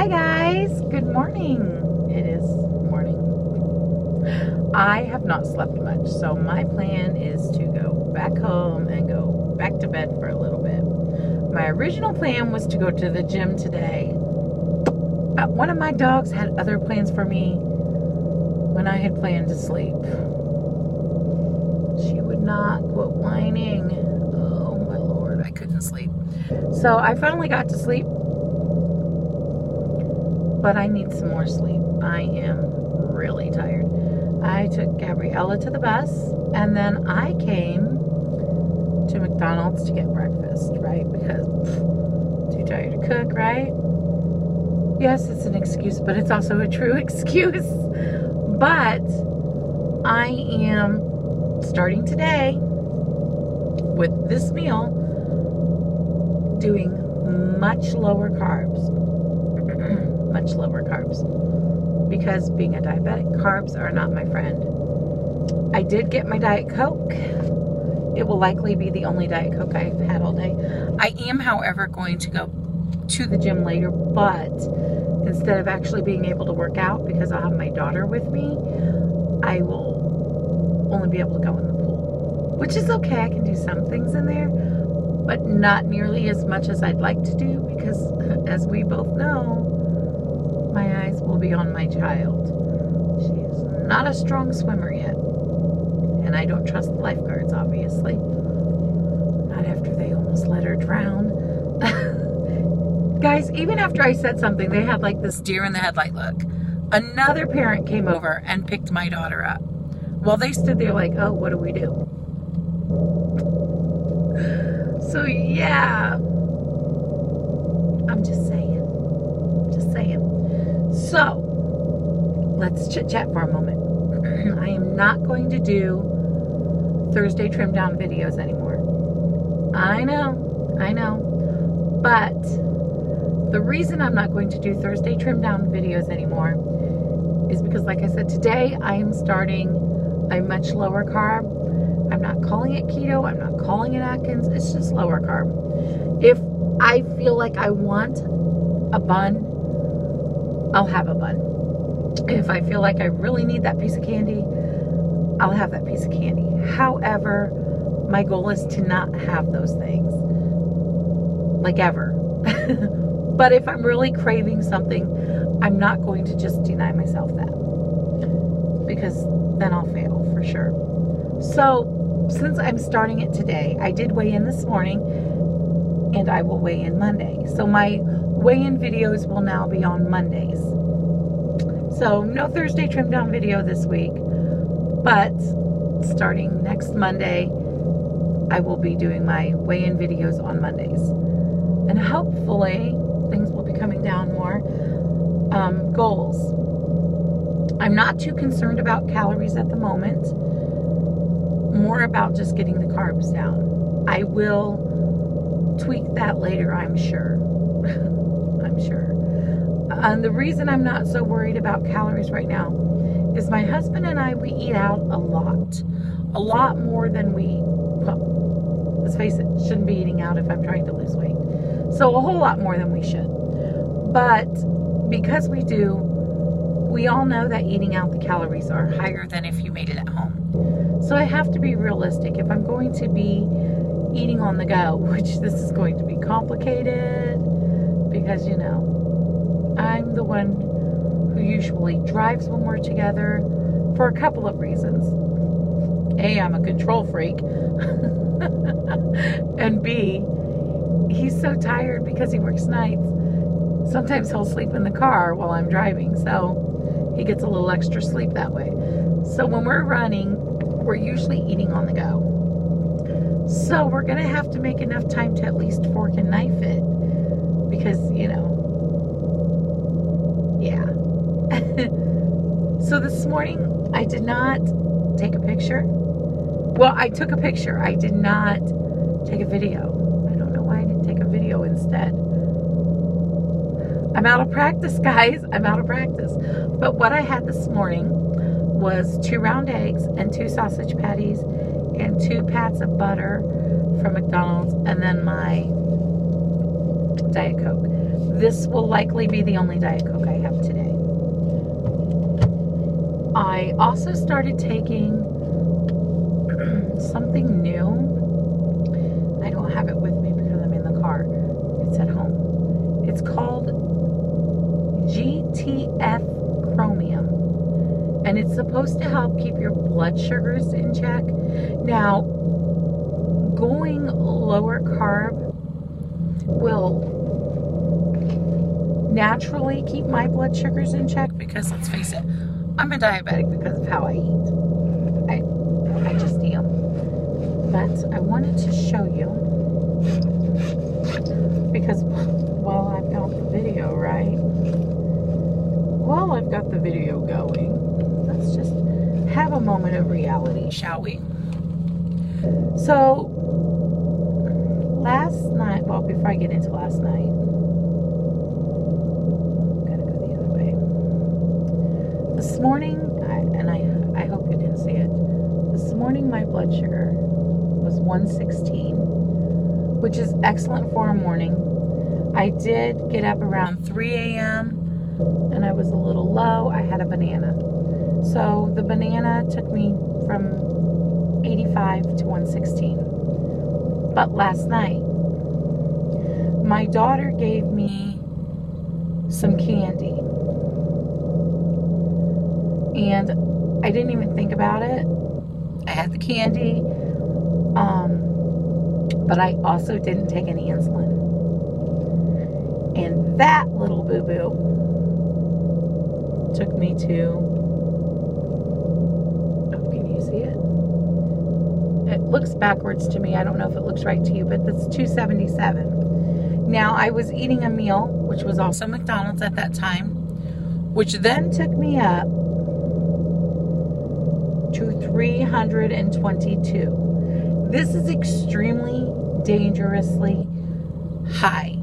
Hi guys, good morning. It is morning. I have not slept much, so my plan is to go back home and go back to bed for a little bit. My original plan was to go to the gym today, but one of my dogs had other plans for me when I had planned to sleep. She would not quit whining. Oh my Lord, I couldn't sleep. So I finally got to sleep, but I need some more sleep. I am really tired. I took Gabriella to the bus, and then I came to McDonald's to get breakfast, right? Because too tired to cook, right? Yes, it's an excuse, but it's also a true excuse. But I am starting today with this meal doing much lower carbs. Much lower carbs, because being a diabetic, carbs are not my friend. I did get my Diet Coke. It will likely be the only Diet Coke I've had all day. I am, however, going to go to the gym later, but instead of actually being able to work out, because I'll have my daughter with me, I will only be able to go in the pool, which is okay. I can do some things in there, but not nearly as much as I'd like to do, because as we both know, my eyes will be on my child. She is not a strong swimmer yet. And I don't trust the lifeguards, obviously. Not after they almost let her drown. Guys, even after I said something, they had like this deer in the headlight look. Another parent came over and picked my daughter up. Well, they stood there like, oh, what do we do? So, yeah. I'm just saying. Just saying. So, let's chit-chat for a moment. I am not going to do Thursday trim down videos anymore. I know. But the reason I'm not going to do Thursday trim down videos anymore is because, like I said, today I am starting a much lower carb. I'm not calling it keto. I'm not calling it Atkins. It's just lower carb. If I feel like I want a bun, I'll have a bun. If I feel like I really need that piece of candy, I'll have that piece of candy. However, my goal is to not have those things. Like ever. But if I'm really craving something, I'm not going to just deny myself that. Because then I'll fail for sure. So, since I'm starting it today, I did weigh in this morning, and I will weigh in Monday. So my weigh-in videos will now be on Mondays. So no Thursday trim down video this week, but starting next Monday, I will be doing my weigh-in videos on Mondays. And hopefully things will be coming down more. Goals. I'm not too concerned about calories at the moment. More about just getting the carbs down. I will tweak that later, I'm sure. I'm sure. And the reason I'm not so worried about calories right now is my husband and I, we eat out a lot more than we, well, let's face it, shouldn't be eating out if I'm trying to lose weight. So a whole lot more than we should. But because we do, we all know that eating out, the calories are higher than if you made it at home. So I have to be realistic. If I'm going to be eating on the go, which this is going to be complicated, because, you know, I'm the one who usually drives when we're together for a couple of reasons. A, I'm a control freak. And B, he's so tired because he works nights. Sometimes he'll sleep in the car while I'm driving, so he gets a little extra sleep that way. So when we're running, we're usually eating on the go. So we're going to have to make enough time to at least fork and knife it. Because, you know, yeah. So this morning, I did not take a picture. Well, I took a picture. I did not take a video. I don't know why I didn't take a video instead. I'm out of practice, guys. I'm out of practice. But what I had this morning was 2 round eggs and 2 sausage patties and 2 pats of butter from McDonald's, and then my Diet Coke. This will likely be the only Diet Coke I have today. I also started taking something new. I don't have it with me because I'm in the car. It's at home. It's called GTF Chromium. And it's supposed to help keep your blood sugars in check. Now, going lower carb will naturally keep my blood sugars in check because, let's face it, I'm a diabetic because of how I eat. I just am. But I wanted to show you, because while I've got the video, right? While I've got the video going, let's just have a moment of reality, shall we? So, last night, well, before I get into last night, gotta go the other way. This morning, I hope you didn't see it. This morning, my blood sugar was 116, which is excellent for a morning. I did get up around 3 a.m. and I was a little low. I had a banana. So the banana took me from 85 to 116. But last night, my daughter gave me some candy. And I didn't even think about it. I had the candy, but I also didn't take any insulin. And that little boo-boo took me to, oh, can you see it? It looks backwards to me. I don't know if it looks right to you, but that's 277. Now, I was eating a meal, which was also McDonald's at that time, which then took me up to 322. This is extremely dangerously high,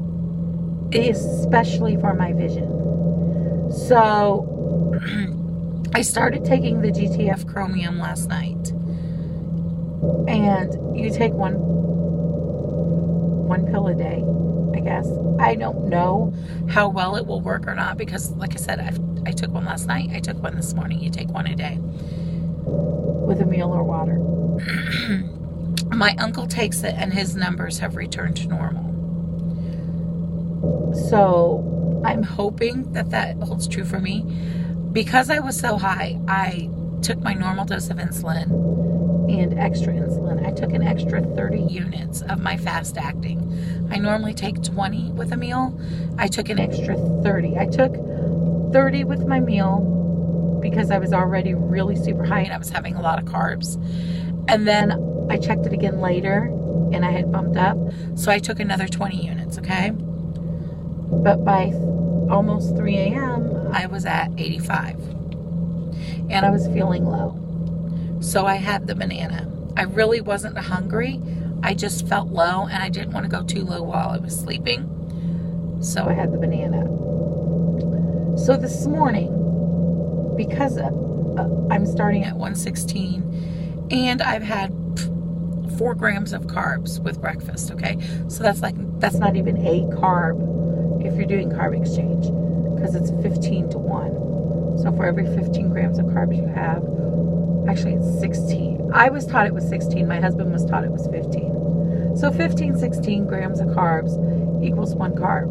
especially for my vision. So I started taking the GTF Chromium last night, and you take one pill a day, I guess. I don't know how well it will work or not because, like I said, I took one last night. I took one this morning. You take one a day with a meal or water. My uncle takes it, and his numbers have returned to normal. So I'm hoping that holds true for me. Because I was so high, I took my normal dose of insulin and extra insulin. I took an extra 30 units of my fast acting. I normally take 20 with a meal. I took an extra 30. I took 30 with my meal because I was already really super high and I was having a lot of carbs. And then I checked it again later and I had bumped up. So I took another 20 units, okay? But by almost 3 a.m., I was at 85. And I was feeling low. So I had the banana. I really wasn't hungry. I just felt low and I didn't want to go too low while I was sleeping. So I had the banana. So this morning, because I'm starting at 116 and I've had 4 grams of carbs with breakfast, okay? So that's not even a carb if you're doing carb exchange, because it's 15 to 1. So for every 15 grams of carbs you have, actually it's 16. I was taught it was 16. My husband was taught it was 15. So 15, 16 grams of carbs equals 1 carb.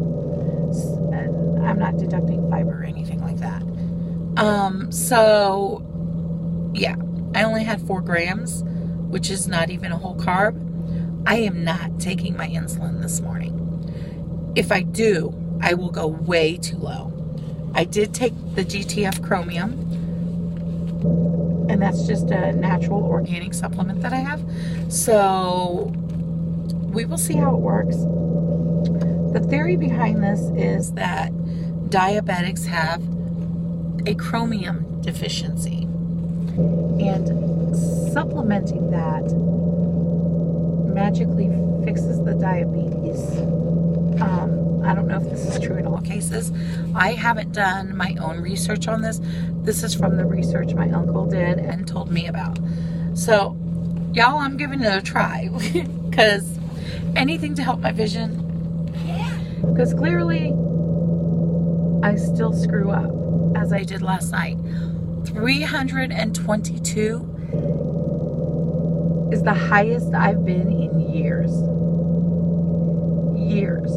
And I'm not deducting fiber or anything like that. So yeah, I only had 4 grams, which is not even a whole carb. I am not taking my insulin this morning. If I do, I will go way too low. I did take the GTF Chromium, and that's just a natural organic supplement that I have. So we will see how it works. The theory behind this is that diabetics have a chromium deficiency, and supplementing that magically fixes the diabetes. I don't know if this is true in all cases. I haven't done my own research on this. This is from the research my uncle did and told me about. So, y'all, I'm giving it a try because anything to help my vision. Because clearly I still screw up, as I did last night. 322 is the highest I've been in years. Years.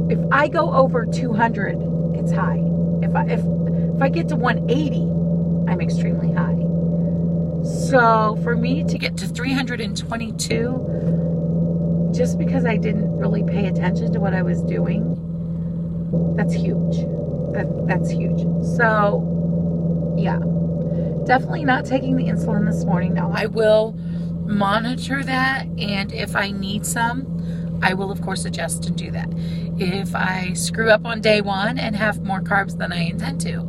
If I go over 200, it's high. If I get to 180, I'm extremely high. So for me to get to 322, just because I didn't really pay attention to what I was doing, that's huge. That's huge. So yeah, definitely not taking the insulin this morning. Now I will monitor that, and if I need some, I will of course adjust and do that. If I screw up on day one and have more carbs than I intend to,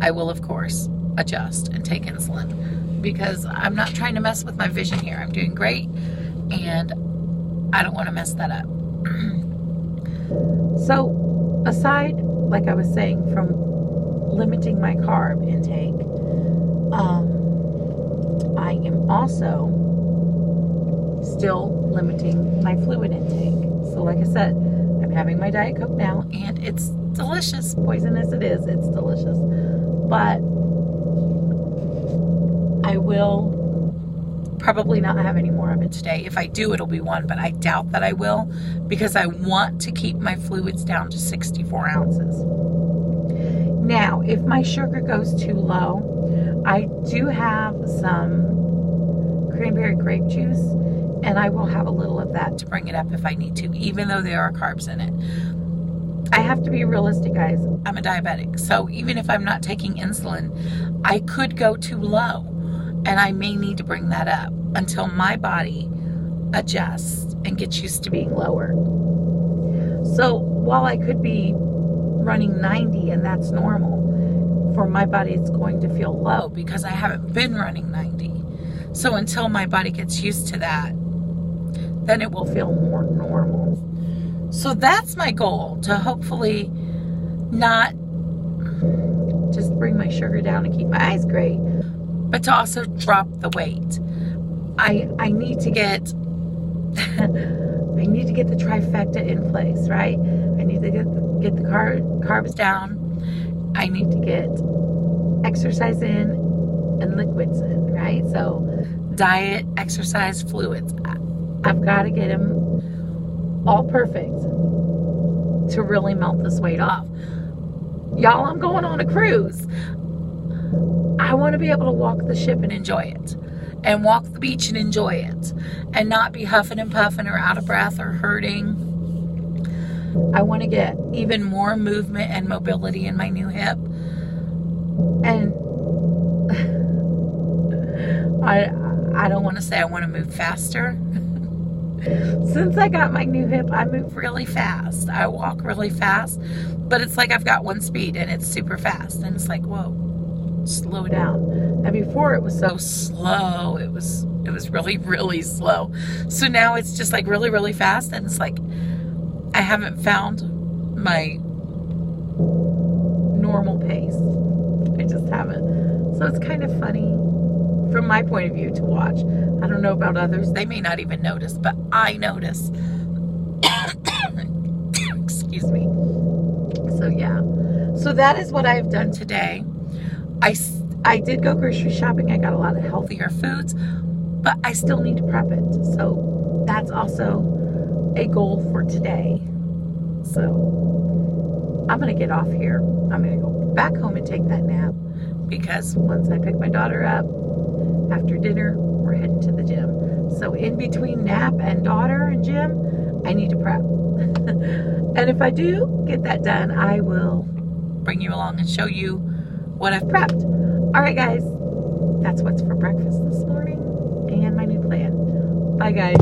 I will of course adjust and take insulin, because I'm not trying to mess with my vision here. I'm doing great, and I don't want to mess that up. So aside, like I was saying, from limiting my carb intake, I am also still limiting my fluid intake. So like I said, I'm having my Diet Coke now, and it's delicious. Poison as it is, it's delicious. But I will probably not have any more of it today. If I do, it'll be one, but I doubt that I will, because I want to keep my fluids down to 64 ounces. Now, if my sugar goes too low, I do have some cranberry grape juice, and I will have a little of that to bring it up if I need to, even though there are carbs in it. I have to be realistic, guys. I'm a diabetic, so even if I'm not taking insulin, I could go too low, and I may need to bring that up until my body adjusts and gets used to being lower. So while I could be running 90 and that's normal, for my body it's going to feel low because I haven't been running 90. So until my body gets used to that, then it will feel more normal. So that's my goal, to hopefully not just bring my sugar down and keep my eyes great, but to also drop the weight. I need to get I need to get the trifecta in place, right? I need to get the carbs down. I need to get exercise in and liquids in, right? So diet, exercise, fluids. I've got to get them all perfect to really melt this weight off. Y'all, I'm going on a cruise. I want to be able to walk the ship and enjoy it, and walk the beach and enjoy it, and not be huffing and puffing or out of breath or hurting. I want to get even more movement and mobility in my new hip. And I don't want to say I want to move faster. Since I got my new hip, I move really fast. I walk really fast, but it's like I've got one speed and it's super fast. And it's like, whoa, slow down. And before it was so slow, it was really, really slow. So now it's just like really, really fast. And it's like, I haven't found my normal pace. I just haven't. So it's kind of funny from my point of view to watch. I don't know about others. They may not even notice, but I notice. Excuse me. So yeah. So that is what I've done today. I did go grocery shopping. I got a lot of healthier foods, but I still need to prep it. So that's also a goal for today. So I'm going to get off here. I'm going to go back home and take that nap, because once I pick my daughter up after dinner, we're heading to the gym. So in between nap and daughter and gym, I need to prep. And if I do get that done, I will bring you along and show you what I've prepped. All right, guys, that's what's for breakfast this morning and my new plan. Bye, guys.